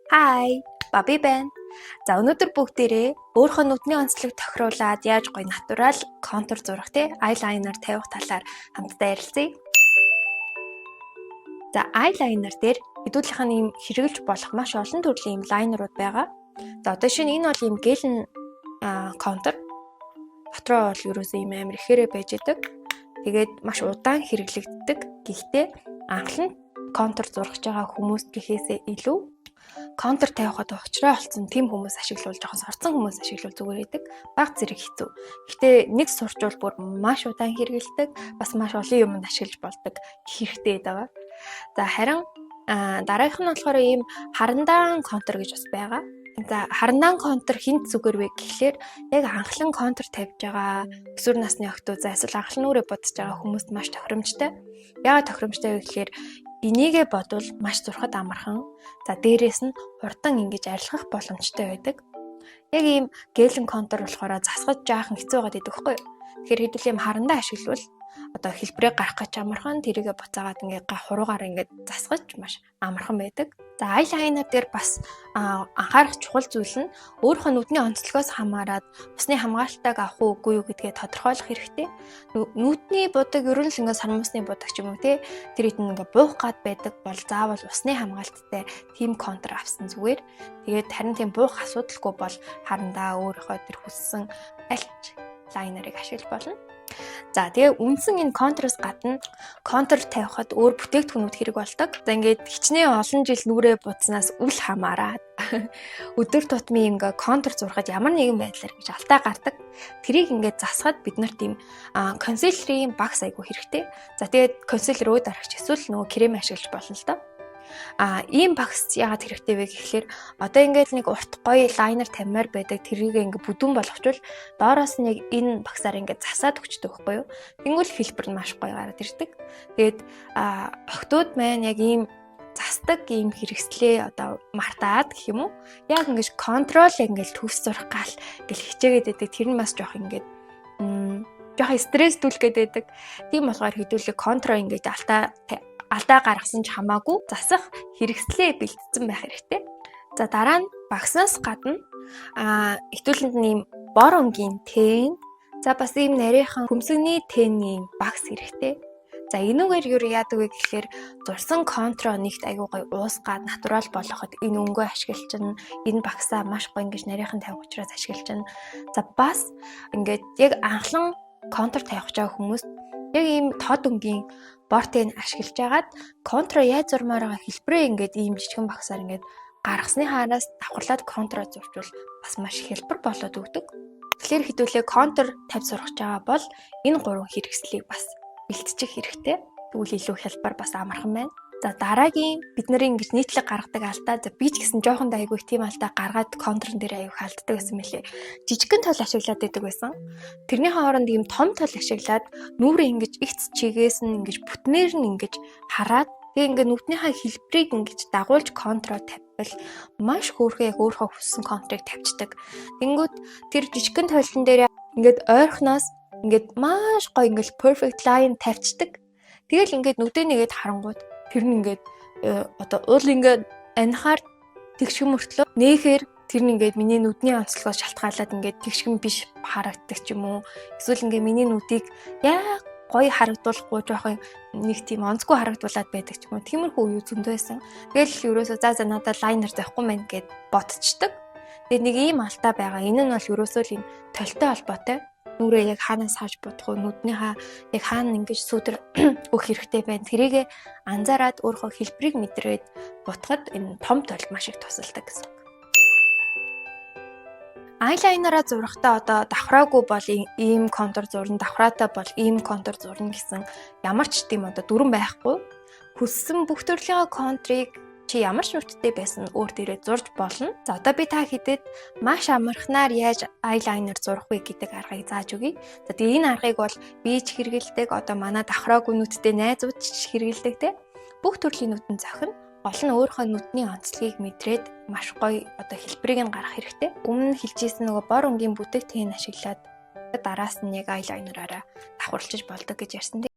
Hi, Bobby байна. За өнөөдөр бүгдээрээ өөрийнхөө нүдний онцлог тохируулаад яаж гоё натурал контур зурах те eyeliner тавих талаар хамтдаа ярилцъя. За eyeliner дээр хэдүүлийнх нь ийм хэрэгжилж болох маш олон төрлийн ийм лайнерууд байгаа. За одоо шинэ энэ бол ийм гелэн контур. Дотроо бол ерөөсөө ийм амар ихээрээ байж идэг. Тэгээд маш удаан хэрэглэгддэг. Гэхдээ анхлан контур зурхаж байгаа хүмүүс гэхээсээ илүү контур тавихад ухраа олцсон тийм хүмүүс ашиглуул жоохон сорцсон хүмүүс ашиглуул зүгээр идэг. Баг зэрэг хэцүү. Гэхдээ нэг сурчвал бүр маш удаан хэрэгэлдэг, бас маш олон юмд ашиглаж болдог хэрэгтэй байгаа. За харин дараагийнх нь болохоор ийм харандаан контур гэж бас байгаа. За харандаан контур хинт зүгээр вэ гэхлээр яг анхлан контур тавьж байгаа өсвөр насны охтууд за эсвэл анхлан нүрээ бодож байгаа хүмүүст маш тохиромжтой. Яагаад тохиромжтой вэ гэхлээр энийгээ бодвол маш зурхад амархан. За дээрээс нь хурдан ингэж арилгах боломжтой байдаг. Яг ийм гелэн контур болохоор засгаж жаахан хэцүү байгаад идэх байхгүй юу? Тэгэхээр хэдүүл ийм харандаа ашиглавал одоо хэлбэрээ гарах гэж амархан тэрийгэ буцаагаад ингээ хуруугаар ингээ засгаж маш амархан байдаг. За eyeliner дээр бас анхаарах чухал зүйл нь өөрийнхөө нүдний онцлогоос хамаарат усны хамгаалтайг авах уугүй юу гэдгээ тодорхойлох хэрэгтэй. Нүдний будаг ер нь л ингээ сармусны будаг ч юм уу те тэр хэд ингээ буух гад байдаг бол заавал усны хамгаалттай тийм контур авсан зүгээр. Тэгээд харин тийм буух асуудалгүй бол харандаа өөрийнхөө тэр хүссэн альч лайнерыг ашиглаж болно. За тэгээ үндсэн энэ контуроос гадна контур тавихад өөр бүтээгдэхүүнүүд хэрэг болдог. За ингээд хичнээн олон жил нүрээ будснаас үл хамааран өдөр тутмын ингээ контур зурхад ямар нэгэн байдлаар гэж алдаа гардаг. Тэрийг ингээд засахад бид нарт ийм консилерийн багс айгу хэрэгтэй. За тэгээд консилер өөд аргач эсвэл нөгөө крем ашиглаж болно л доо. Ийм багс яагаад хэрэгтэй вэ гэхлээр одоо ингээд нэг урт гоё лайнер тамиар байдаг тэрийг ингээд бүдүүн болгочвол доороос нь яг энэ багсаар ингээд засаад өгчдөг байхгүй юу. Тэнгүүл хэлбэр нь маш гоё гараад ирдэг. Тэгээд охтууд маань яг ийм засдаг ийм хэрэгслээ одоо мартаад гэх юм уу. Яг ингээд контрол ингээд төвс зурх гал гэл хичээгээд байдаг. Тэр нь бас жоох ингээд жоох стресстүүлгээд байдаг. Тийм болохоор хэдүүлээ контро ингээд алдаа гаргасан ч хамаагүй засах хэрэгслээ бэлдсэн байх хэрэгтэй. За дараа нь багснаас гадна хэдүүлэнд нэм бор өнгийн тэн за бас ийм нарийнхан хөмсгний тэнийн багс хэрэгтэй. За энүүгээр юу яадаг вэ гэхлээр зурсан контро нэгт айгуу гоё уусгаад натурал болгоход энэ өнгөө ашиглаж энэ багсаа маш гоё ингэж нарийнхан тавих учраас ашиглаж. За бас ингээд яг анхлан контур тавих гэж байгаа хүмүүс яг ийм тод өнгийн бортыг ашиглаж агаад контро яаж зурмаар байгаа хэлбэрээ ингээд ийм жижигэн багсаар ингээд гаргасны хаараас давхарлаад контро зурчвал бас маш хэлбэр болоод өгдөг. Тэгэхээр хэдүүлээ контур тавь сурах байгаа бол энэ гурван хэрэгслийг бас бэлтчих хэрэгтэй. Тэгвэл илүү хэлбэр бас амархан байна. За дараагийн бид нарын ингэж нийтлэг гаргадаг алдаа за би ч гэсэн жоохон айгүй тийм алдаа гаргаад контрн дээр аюу халддаг гэсэн мэлээ. Жижигхэн тол ашиглаад байдаг байсан. Тэрний хооронд ийм том тол ашиглаад нүрээ ингэж игц чигээс нь ингэж бүтнээр нь ингэж хараад тэгээ ингээ нүднийхээ хэлбэрийг ингэж дагуулж контро тавьвал маш хөөрхөн яг өөрийнхөө хүссэн контрыг тавьчихдаг. Тэнгүүд тэр жижигхэн толон дээр ингээд ойрхоноос ингээд маш гоё ингээд perfect line тавьчихдаг. Тэгэл ингээд нүдээ нэгээд харангууд тэр нь ингээд одоо уул ингээд анихаар тэгшгэн мөртлөө нээхээр тэр нь ингээд миний нүдний онцлогоос шалтгаалаад ингээд тэгшгэн биш харагддаг ч юм уу. Эсвэл ингээд миний нүдийг яг гоё харагдуулахгүй жоохон нэг тийм онцгүй харагдуулаад байдаг ч юм уу. Тиймэрхүү үе зөндөө байсан. Тэгэл ерөөсөө за надад лайнер тавихгүй мэн гэд бодчихдаг. Тэгээд нэг ийм алдаа байгаа. Энэ нь бол ерөөсөө л ийм толтой холбоотой. Нүрээ яг хаанаас хааж бодох вэ? Нүднийхээ яг хаана ингэж сүдэр өгөх хэрэгтэй байна. Тэрийгэ анзаараад өөрийнхөө хэлбэрийг мэдрээд бутахад энэ том тол маш их тусалдаг гэсэн. Eyeliner-а зурхтаа одоо давхраагүй бол ийм контур зурна, давхраатай бол ийм контур зурна гэсэн ямар ч тийм одоо дүрэн байхгүй. Хүссэн бүх төрлийн контрыг чи ямар ч нүдтэй байсан өөр дээрээ зурж болно. За одоо би та хэдэд маш амархнаар яаж eyeliner зурах вэ гэдэг аргыг зааж өгье. За тэгээ энэ аргыг бол би ч хэрэгэлдэг, одоо манай давхраагүй нүдтэй найзууд ч хэрэгэлдэг те. Бүх төрлийн нүдэн зохино. Гол нь өөрийнхөө нүдний онцлогийг мэдрээд маш гоё одоо хэлбэрийг нь гаргах хэрэгтэй. Өмнө нь хэлжсэн нөгөө бор өнгийн бүтээгдэхүүн ашиглаад дараас нь яг eyeliner-аараа давхарлаж болдог гэж ярьсан.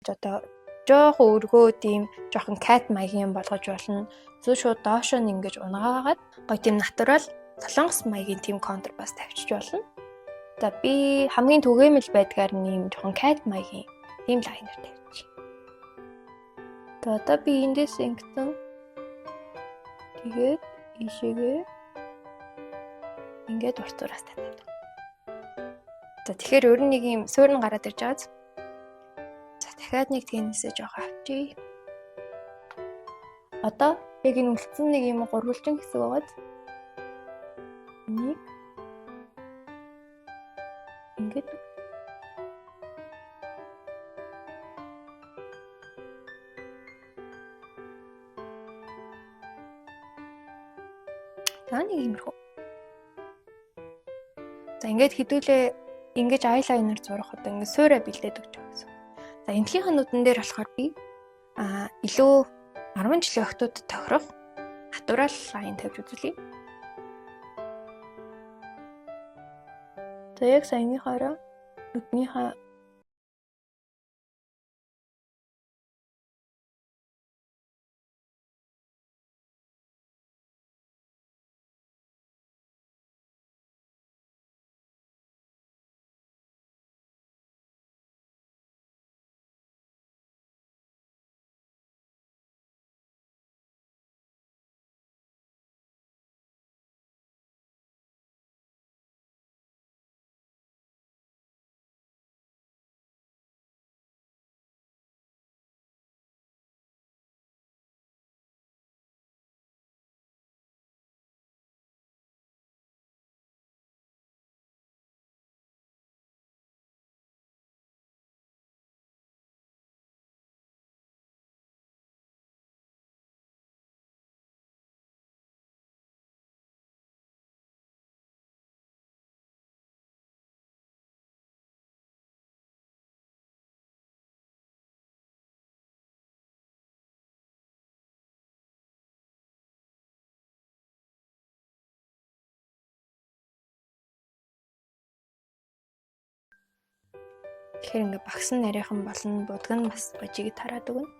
одоо жоохон өргөө тийм жоохон cat маягийн болгож болно. Зөв шууд доошоо нь ингэж унгаагаад гоё тийм натурал солонгос маягийн тийм контур бас тавьчих болно. За би хамгийн түгээмэл байдгаар нэм жоохон cat маягийн тийм лайнер тавьчих. Одоо би эндээс ингэсэн. Тэгээд ийшээгээ ингээд уртуураас татаад. За тэгэхээр өөр нэг юм суурин гараад ирж байгаа. За дахиад нэг тэнэсээ жоохон авчий. Одоо яг энэ үлдсэн нэг юм гурвалжин хэсэг байгаад нэг ингээд нэг иймэрхүү. За ингээд хэдүүлээ ингэж eyeliner зурах одоо ингээд суурай бэлдээд өгч байгаа гэсэн. За эмнэлгийн хануудан дээр болохоор би илүү 10 жилийн охтуудад тохирох натурал лайн тавьж үзүүлье. За яг саяныхаараа нүднийхээ тэгэхээр ингээд багсан нарийнхан болно, будган бас бажиг тараад өгнө.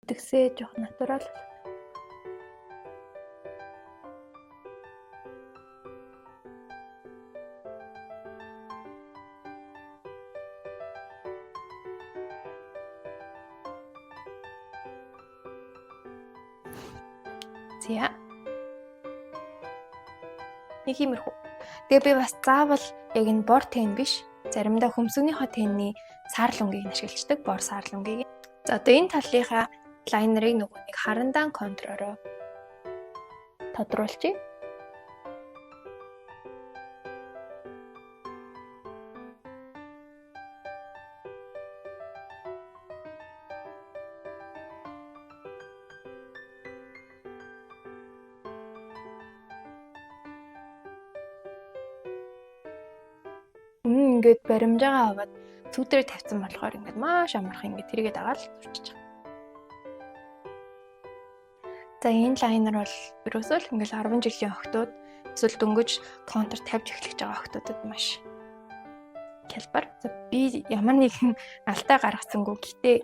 Тэгсээ жоох натурал. За. Нэг иймэрхүү. Тэгээ би бас заавал яг энэ бор тэн биш. Заримдаа хөмсгөнийхөө тэнний сар лунгийг ашигладаг, бор сар лунгийг. За одоо энэ талынхаа лайнерыг нөгөө нэг харандаан контураараа тодруулчих. Ингээд баримжаагаа аваад сүүтрээ тавьсан болохоор ингээд маш амархан ингээд тэрийгээ дагаад зурчих. За энэ лайнер бол ерөөсөө л ингээд 10 жилийн охтууд эсвэл дөнгөж контур тавьж эхлэж байгаа охтуудад маш хялбар. За би ямар нэгэн алдаа гаргасангүй гэтээ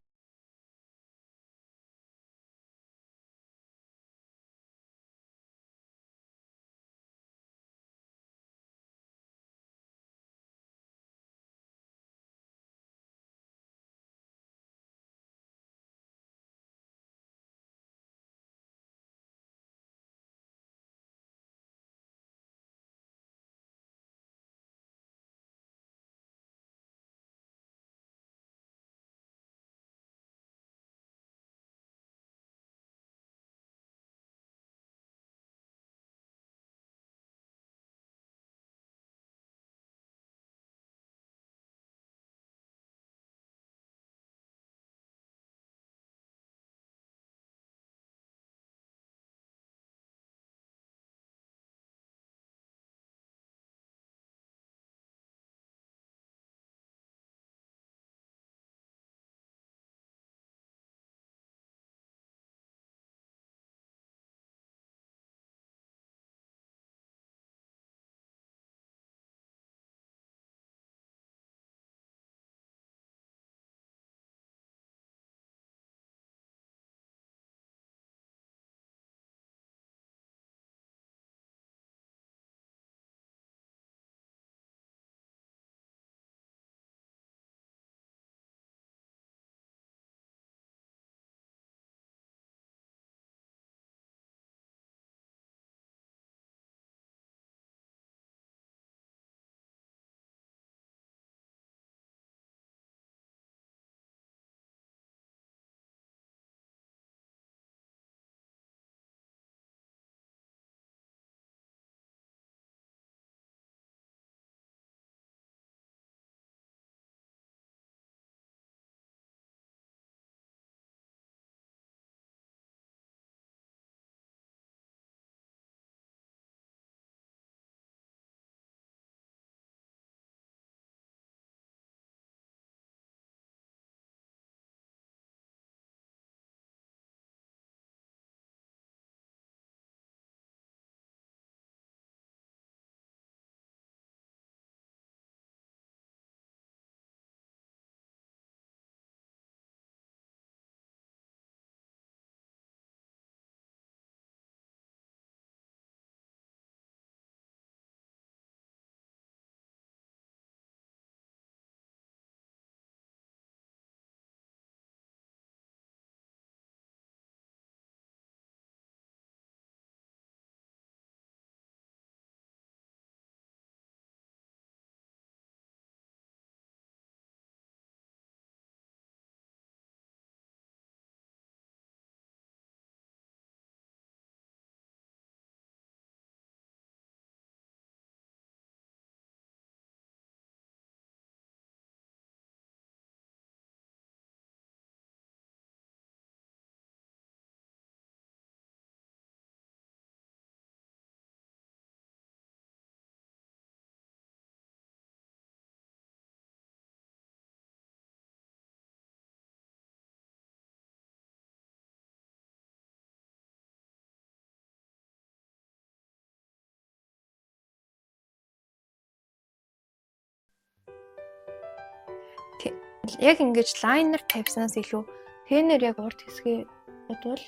яг ингэж лайнер тавьснаас илүү тэнэр яг урд хэсгээ бодвол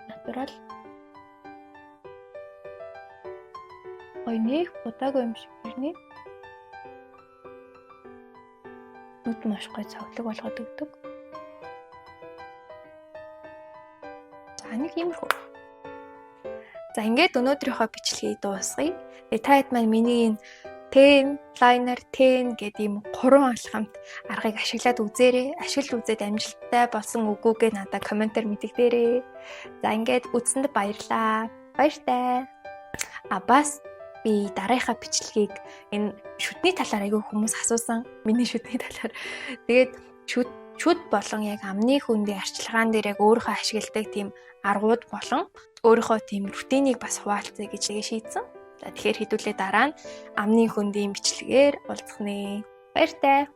натурал ой нэг будаагүй юм шиг байна. Нүд маш гой цавлаг болгоод өгдөг. За нэг иймэрхүү. За ингээд өнөөдрийнхөө бичлэгийг дуусгая. Та хэд маань миний энэ 10 liner 10 гэдэг ийм 3 алхамт аргыг ашиглаад үзээрэй. Ашиглаж үзээд амжилттай болсон үгүйгээ надад комментээр мэдэгдээрэй. За ингээд үзсэнд баярлалаа. Баяртай. Бас би дараагийнхаа бичлэгийг энэ шүдний талаар айгүй хүмүүс асуусан. Миний шүдний талаар. Тэгээд шүд болон яг амны хүндийн арчилгаан дээр яг өөрийнхөө ашигладаг тийм аргууд болон өөрийнхөө тийм рутиныг бас хуваалцъя гэж шийдсэн. За тэгэхээр хэдүүлээ дараа нь амны хүндийн бичлэгээр уулзах нэ. Баяртай.